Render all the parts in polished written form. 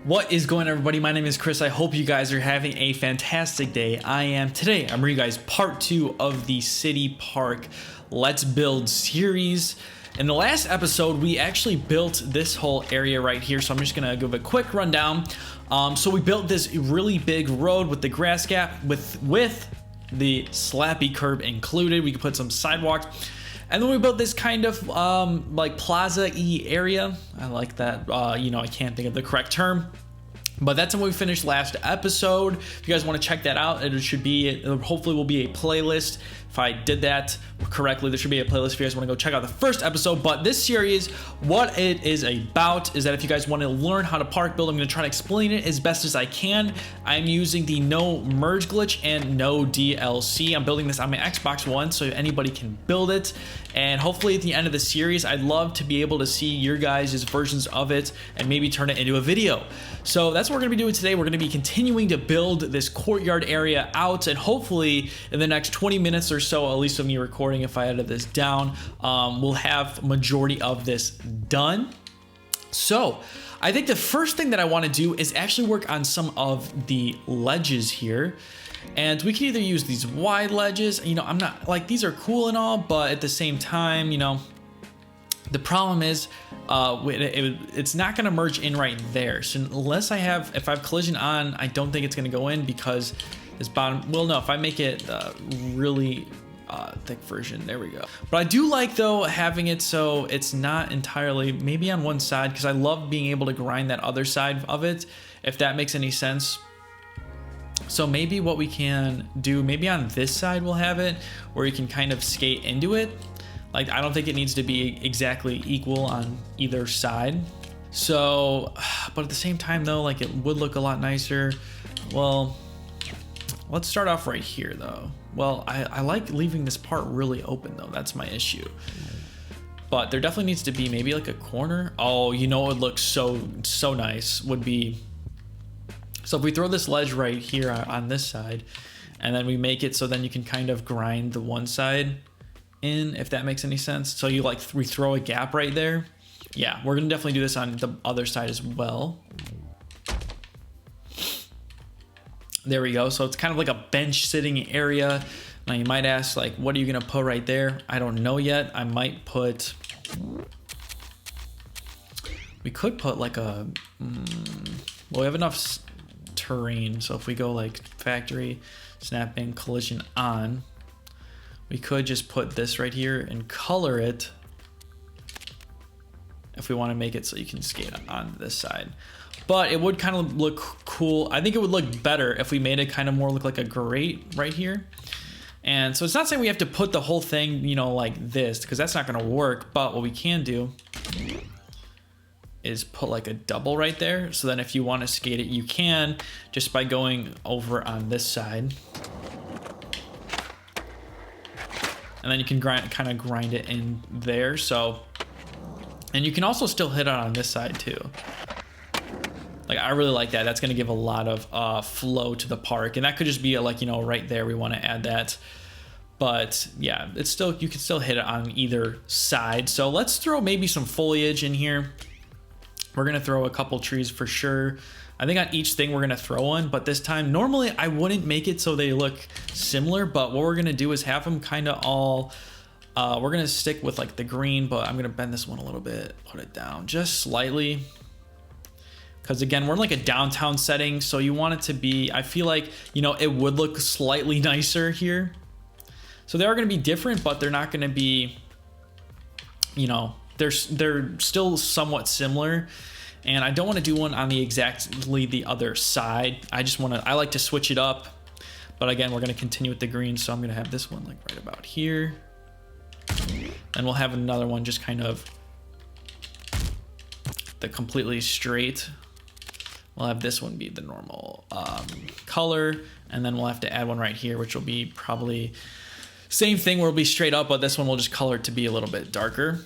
What is going on, everybody? My name is Chris. I hope you guys are having a fantastic day. I am. Today, I'm bringing you guys part 2 of the City Park Let's Build series. In the last episode, we actually built this whole area right here, so I'm just gonna give a quick rundown. So we built this really big road with the grass gap with the slappy curb included. We could put some sidewalks. And then we built this kind of like plaza-y area. I like that. I can't think of the correct term. But that's what we finished last episode. If you guys want to check that out, it hopefully will be a playlist. If I did that correctly, there should be a playlist if you guys want to go check out the first episode. But this series, what it is about is that if you guys want to learn how to park build, I'm going to try to explain it as best as I can. I'm using the no merge glitch and no DLC. I'm building this on my Xbox One so anybody can build it. And hopefully at the end of the series, I'd love to be able to see your guys' versions of it and maybe turn it into a video. So that's what we're going to be doing today. We're going to be continuing to build this courtyard area out, and hopefully in the next 20 minutes or so, at least of me recording, if I edit this down, we'll have majority of this done. So I think the first thing that I want to do is actually work on some of the ledges here. And we can either use these wide ledges, I'm not like, these are cool and all, but at the same time, the problem is it's not going to merge in right there. So unless if I have collision on, I don't think it's going to go in because this bottom, well, no, if I make it really thick version, there we go. But I do like though having it so it's not entirely maybe on one side, because I love being able to grind that other side of it, if that makes any sense. So maybe what we can do, maybe on this side we'll have it where you can kind of skate into it. Like, I don't think it needs to be exactly equal on either side. So, but at the same time though, like, it would look a lot nicer. Well, let's start off right here though. Well, I like leaving this part really open though. That's my issue. But there definitely needs to be maybe like a corner. Oh, it would look so nice would be. So if we throw this ledge right here on this side, and then we make it so then you can kind of grind the one side in, if that makes any sense. So we throw a gap right there. Yeah, we're gonna definitely do this on the other side as well. There we go. So it's kind of like a bench sitting area. Now you might ask, like, what are you gonna put right there? I don't know yet. I might put, we could put like a, well, we have enough terrain. So if we go like factory, snapping, collision on, we could just put this right here and color it if we want to make it so you can skate on this side. But it would kind of look cool. I think it would look better if we made it kind of more look like a grate right here. And so it's not saying we have to put the whole thing, like this, because that's not going to work. But what we can do is put like a double right there. So then if you want to skate it, you can, just by going over on this side. And then you can kind of grind it in there. So, and you can also still hit it on this side too. Like, I really like that. That's going to give a lot of flow to the park. And that could just be like, right there, we want to add that. But yeah, you can still hit it on either side. So let's throw maybe some foliage in here. We're going to throw a couple trees for sure. I think on each thing we're going to throw one, but this time, normally I wouldn't make it so they look similar, but what we're going to do is have them kind of all, we're going to stick with like the green, but I'm going to bend this one a little bit, put it down just slightly. Because again, we're in like a downtown setting, so you want it to be, I feel like, it would look slightly nicer here. So they are going to be different, but they're not going to be, they're still somewhat similar. And I don't want to do one on exactly the other side. I like to switch it up. But again, we're going to continue with the green. So I'm going to have this one like right about here. And we'll have another one just kind of the completely straight. We'll have this one be the normal color. And then we'll have to add one right here, which will be probably same thing where it'll be straight up, but this one we'll just color it to be a little bit darker.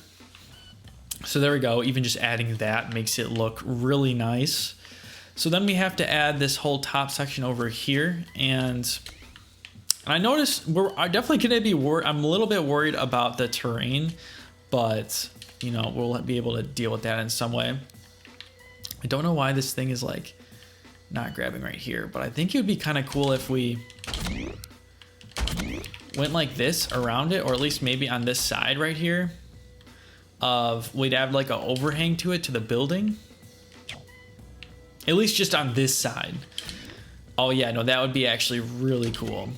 So there we go. Even just adding that makes it look really nice. So then we have to add this whole top section over here. And I noticed I'm definitely going to be worried. I'm a little bit worried about the terrain, but we'll be able to deal with that in some way. I don't know why this thing is like not grabbing right here, but I think it would be kind of cool if we went like this around it, or at least maybe on this side right here we'd have like an overhang to it to the building, at least just on this side. Oh yeah, no, that would be actually really cool.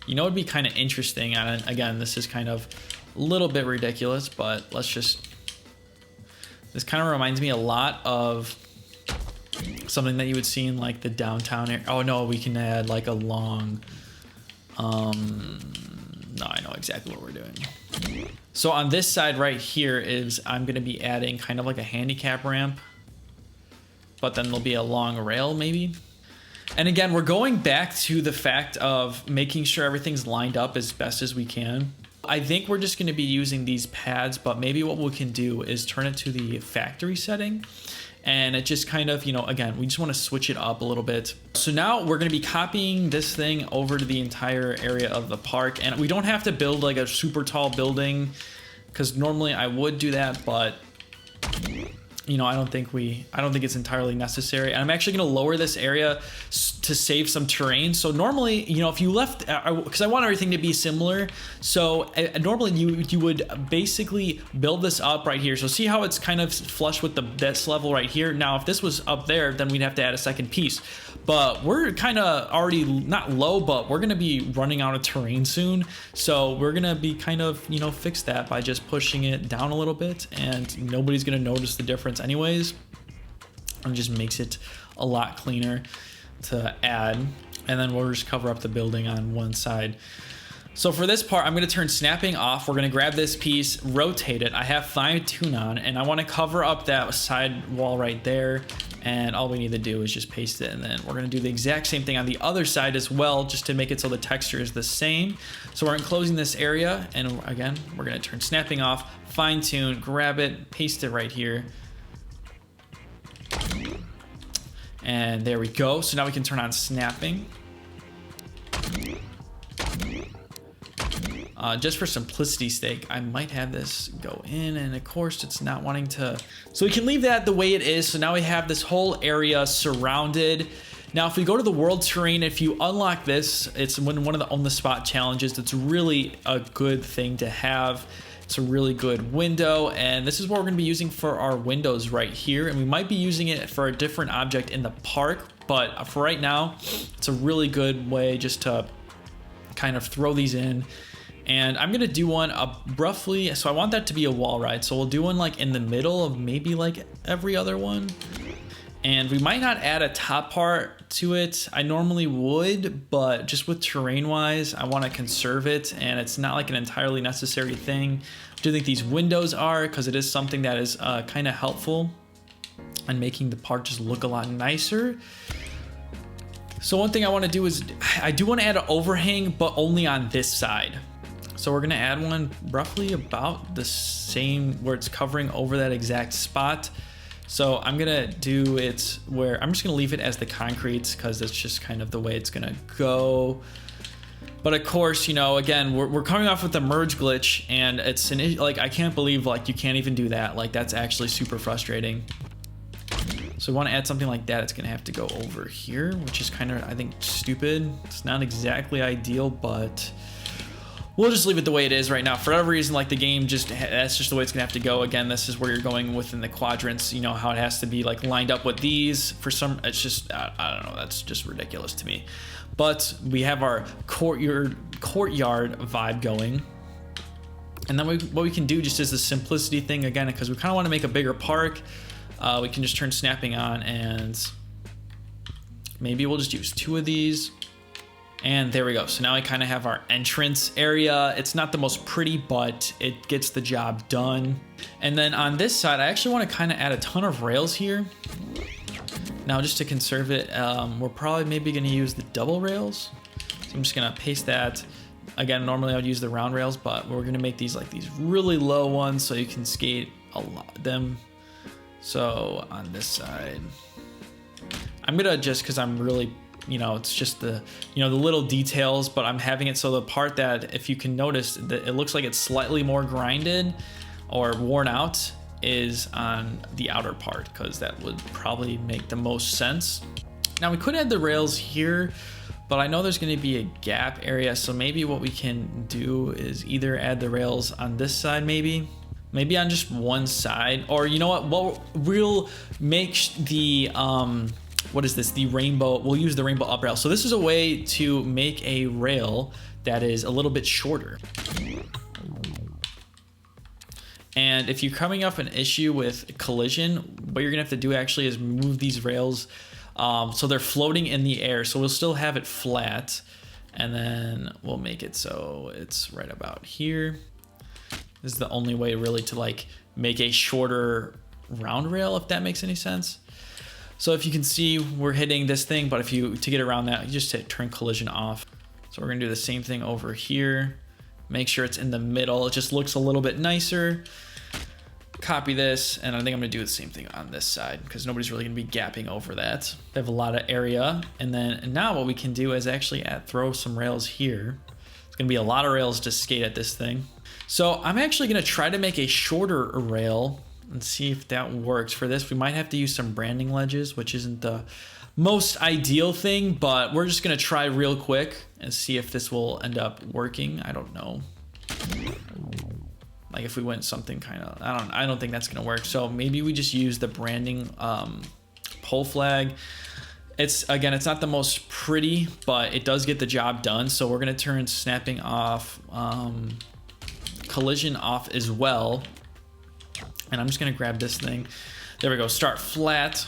You know, it'd be kind of interesting, and again, this is kind of a little bit ridiculous, but let's just, this kind of reminds me a lot of something that you would see in like the downtown area. Oh no, we can add like a long, no, I know exactly what we're doing. So on this side right here is, I'm going to be adding kind of like a handicap ramp, but then there'll be a long rail maybe. And again, we're going back to the fact of making sure everything's lined up as best as we can. I think we're just going to be using these pads, but maybe what we can do is turn it to the factory setting. And it just kind of, you know, again, we just want to switch it up a little bit. So now we're going to be copying this thing over to the entire area of the park. And we don't have to build like a super tall building, because normally I would do that, but you know, I don't think it's entirely necessary. And I'm actually going to lower this area to save some terrain. So normally, you know, if you left, because I want everything to be similar. So normally you would basically build this up right here. So see how it's kind of flush with this level right here. Now, if this was up there, then we'd have to add a second piece. But we're kind of already not low, but we're going to be running out of terrain soon. So we're going to be kind of, you know, fix that by just pushing it down a little bit, and nobody's going to notice the difference anyways. And it just makes it a lot cleaner to add. And then we'll just cover up the building on one side. So for this part, I'm going to turn snapping off. We're going to grab this piece, rotate it. I have fine tune on, and I want to cover up that side wall right there. And all we need to do is just paste it. And then we're going to do the exact same thing on the other side as well, just to make it so the texture is the same. So we're enclosing this area. And again, we're going to turn snapping off, fine tune, grab it, paste it right here. And there we go. So now we can turn on snapping. Just for simplicity's sake, I might have this go in, and of course it's not wanting to. So we can leave that the way it is. So now we have this whole area surrounded. Now, if we go to the world terrain, if you unlock this, it's one of the on the spot challenges. That's really a good thing to have. It's a really good window, and this is what we're going to be using for our windows right here. And we might be using it for a different object in the park, but for right now, it's a really good way just to kind of throw these in. And I'm gonna do one roughly, so I want that to be a wall ride. So we'll do one like in the middle of maybe like every other one. And we might not add a top part to it. I normally would, but just with terrain wise, I wanna conserve it, and it's not like an entirely necessary thing. I do think these windows are, because it is something that is kind of helpful and making the park just look a lot nicer. So one thing I wanna do is, I do wanna add an overhang, but only on this side. So we're gonna add one roughly about the same, where it's covering over that exact spot. So I'm gonna do it where I'm just gonna leave it as the concrete, because that's just kind of the way it's gonna go. But of course, you know, again, we're coming off with the merge glitch, and it's like, I can't believe like you can't even do that. Like, that's actually super frustrating. So we want to add something like that. It's gonna have to go over here, which is kind of, I think, stupid. It's not exactly ideal, but we'll just leave it the way it is right now. For whatever reason, like the game just, that's just the way it's gonna have to go. Again, this is where you're going within the quadrants, you know, how it has to be like lined up with these. For some, it's just, I don't know, that's just ridiculous to me. But we have our courtyard vibe going. And then what we can do just is the simplicity thing again, because we kind of want to make a bigger park. We can just turn snapping on, and maybe we'll just use 2 of these. And there we go. So now we kind of have our entrance area. It's not the most pretty, but it gets the job done. And then on this side, I actually want to kind of add a ton of rails here. Now, just to conserve it, we're probably maybe going to use the double rails. So I'm just going to paste that. Again, normally I would use the round rails, but we're going to make these like these really low ones so you can skate a lot of them. So on this side, I'm going to just, because I'm really, you know, it's just the, you know, the little details, but I'm having it so the part that, if you can notice, that it looks like it's slightly more grinded or worn out, is on the outer part, because that would probably make the most sense. Now we could add the rails here, but I know there's going to be a gap area, so maybe what we can do is either add the rails on this side, maybe on just one side, or you know what, well, we'll make the what is this, the rainbow, we'll use the rainbow up rail. So this is a way to make a rail that is a little bit shorter. And if you're coming up an issue with collision, what you're gonna have to do actually is move these rails so they're floating in the air. So we'll still have it flat, and then we'll make it so it's right about here. This is the only way really to like make a shorter round rail, if that makes any sense. So if you can see, we're hitting this thing, but to get around that, you just hit turn collision off. So we're gonna do the same thing over here. Make sure it's in the middle. It just looks a little bit nicer. Copy this, and I think I'm gonna do the same thing on this side, because nobody's really gonna be gapping over that. They have a lot of area. And now what we can do is actually throw some rails here. It's gonna be a lot of rails to skate at this thing. So I'm actually gonna try to make a shorter rail and see if that works. For this, we might have to use some branding ledges, which isn't the most ideal thing, but we're just gonna try real quick and see if this will end up working. I don't know. Like if we went something kind of, I don't think that's gonna work. So maybe we just use the branding pole flag. It's not the most pretty, but it does get the job done. So we're gonna turn snapping off, collision off as well. And I'm just gonna grab this thing. There we go, start flat.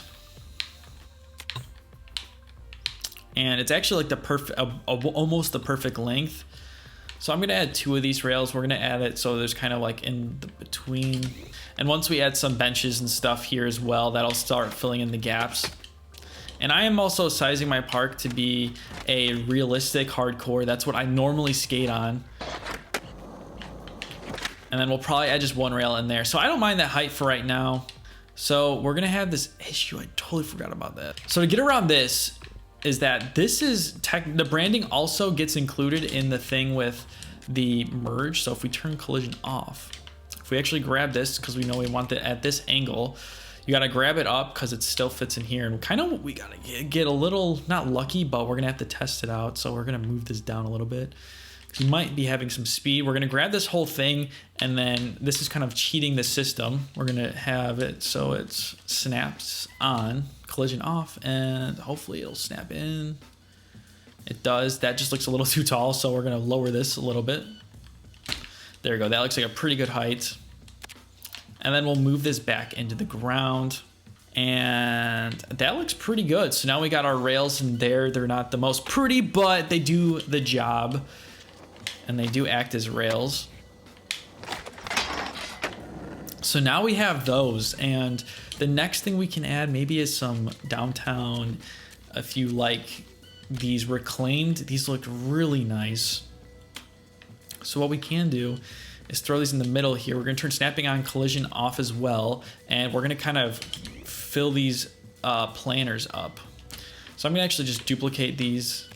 And it's actually like the perfect, almost the perfect length. So I'm gonna add 2 of these rails. We're gonna add it so there's kind of like in the between. And once we add some benches and stuff here as well, that'll start filling in the gaps. And I am also sizing my park to be a realistic hardcore. That's what I normally skate on. And then we'll probably add just 1 rail in there. So I don't mind that height for right now. So we're gonna have this issue. I totally forgot about that. So to get around this is that this is the branding also gets included in the thing with the merge. So if we turn collision off, if we actually grab this, because we know we want it at this angle, you gotta grab it up because it still fits in here. And kind of we gotta get a little, not lucky, but we're gonna have to test it out. So we're gonna move this down a little bit. You might be having some speed. We're gonna grab this whole thing, and then this is kind of cheating the system. We're gonna have it so it snaps on, collision off, and hopefully it'll snap in. It does. That just looks a little too tall, so we're gonna lower this a little bit. There we go. That looks like a pretty good height. And then we'll move this back into the ground. And that looks pretty good. So now we got our rails in there. They're not the most pretty, but they do the job. And they do act as rails. So now we have those, and the next thing we can add maybe is some downtown. If you like these reclaimed, these look really nice. So what we can do is throw these in the middle here. We're gonna turn snapping on, collision off as well, and we're gonna kind of fill these planners up. So I'm gonna actually just duplicate these.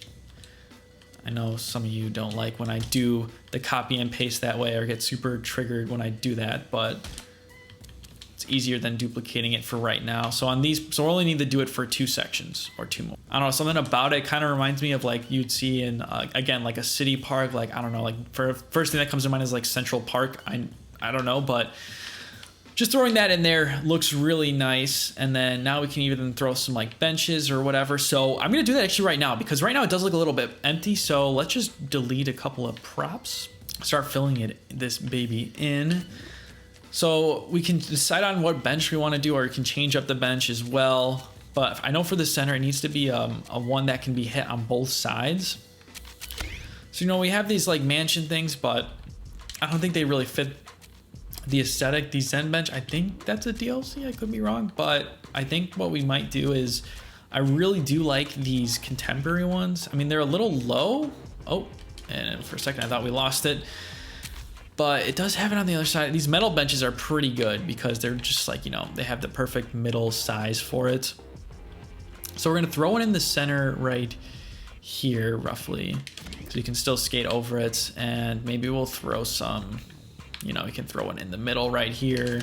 I know some of you don't like when I do the copy and paste that way, or get super triggered when I do that, but it's easier than duplicating it for right now. So on these, so we only need to do it for 2 sections or 2 more. I don't know, something about it kind of reminds me of like you'd see in, again, like a city park, like, I don't know, like first thing that comes to mind is like Central Park. I don't know, but just throwing that in there looks really nice. And then now we can even throw some like benches or whatever. So I'm gonna do that actually right now, because right now it does look a little bit empty. So let's just delete a couple of props, start filling this baby in. So we can decide on what bench we wanna do, or we can change up the bench as well. But I know for the center, it needs to be a one that can be hit on both sides. So, you know, we have these like mansion things, but I don't think they really fit the aesthetic. The Zen bench, I think that's a DLC, I could be wrong, but I think what we might do is, I really do like these contemporary ones. I mean, they're a little low. Oh, and for a second I thought we lost it, but it does have it on the other side. These metal benches are pretty good because they're just like, you know, they have the perfect middle size for it. So we're gonna throw it in the center right here, roughly, so you can still skate over it. And maybe we'll throw some, you know, we can throw it in the middle right here.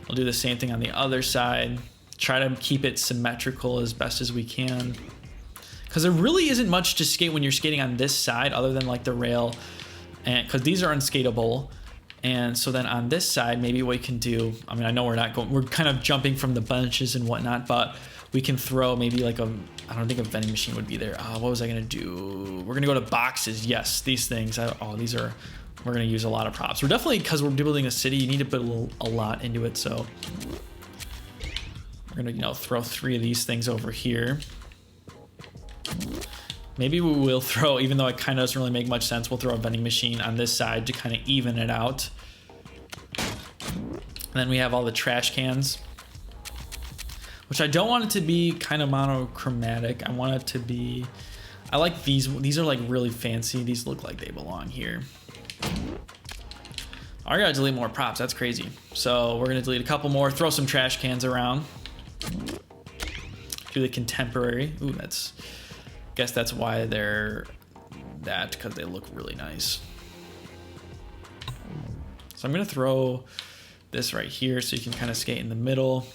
We'll do the same thing on the other side. Try to keep it symmetrical as best as we can. Because there really isn't much to skate when you're skating on this side other than like the rail. And because these are unskateable. And so then on this side, maybe what we can do, I mean, I know we're kind of jumping from the benches and whatnot, but we can throw maybe like I don't think a vending machine would be there. What was I gonna do? We're gonna go to boxes. Yes, these things. We're gonna use a lot of props. We're definitely, because we're building a city, you need to put a lot into it. So we're gonna, throw 3 of these things over here. Maybe we will throw, even though it kind of doesn't really make much sense, we'll throw a vending machine on this side to kind of even it out. And then we have all the trash cans, which I don't want it to be kind of monochromatic. I want it to be, I like these. These are like really fancy. These look like they belong here. I gotta delete more props. That's crazy. So we're gonna delete a couple more, throw some trash cans around. Do the contemporary. Ooh, guess that's why they're that, because they look really nice. So I'm gonna throw this right here so you can kind of skate in the middle.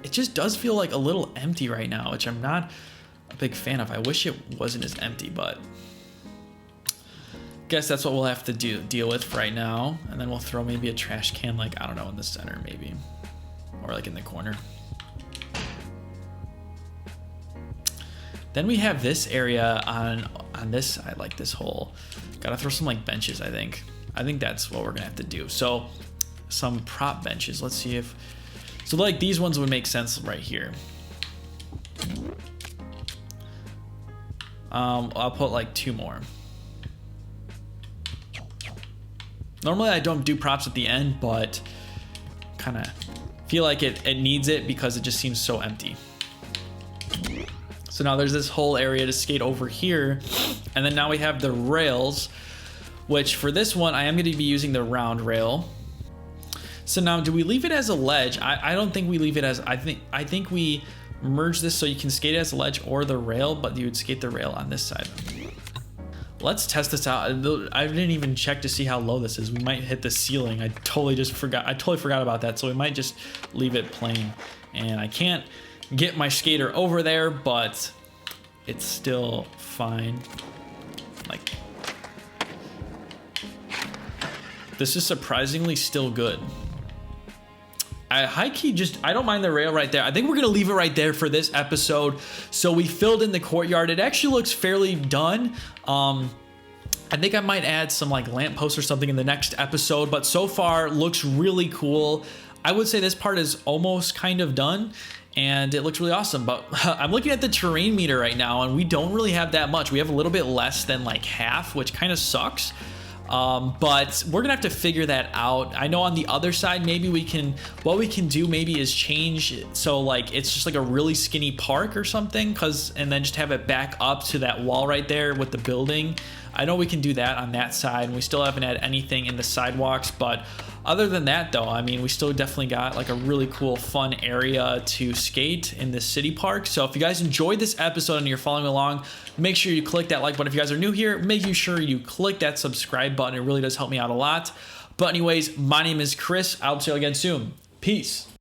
It just does feel like a little empty right now, which I'm not a big fan of. I wish it wasn't as empty, but guess that's what we'll have to deal with right now. And then we'll throw maybe a trash can, like, I don't know, in the center maybe, or like in the corner. Then we have this area on this side, like this hole. Gotta throw some like benches, I think. I think that's what we're gonna have to do. So some prop benches. Let's see if, so like these ones would make sense right here. I'll put like 2 more. Normally I don't do props at the end, but kind of feel like it needs it because it just seems so empty. So now there's this whole area to skate over here. And then now we have the rails, which for this one, I am going to be using the round rail. So now, do we leave it as a ledge? I don't think we leave it as, I think we merge this so you can skate it as a ledge or the rail, but you would skate the rail on this side. Let's test this out. I didn't even check to see how low this is. We might hit the ceiling. I totally forgot about that. So we might just leave it plain. And I can't get my skater over there, but it's still fine. Like, this is surprisingly still good. High-key, I don't mind the rail right there. I think we're gonna leave it right there for this episode. So we filled in the courtyard. It actually looks fairly done. I think I might add some like lampposts or something in the next episode, but so far looks really cool. I would say this part is almost kind of done and it looks really awesome, but I'm looking at the terrain meter right now and we don't really have that much. We have a little bit less than like half, which kind of sucks. But we're gonna have to figure that out. I know on the other side, maybe what we can do maybe is change, so like it's just like a really skinny park or something, and then just have it back up to that wall right there with the building. I know we can do that on that side, and we still haven't had anything in the sidewalks, but other than that though, I mean, we still definitely got like a really cool fun area to skate in this city park. So if you guys enjoyed this episode and you're following along, make sure you click that like button. If you guys are new here, make sure you click that subscribe button. It really does help me out a lot. But anyways, my name is Chris. I'll see you again soon. Peace.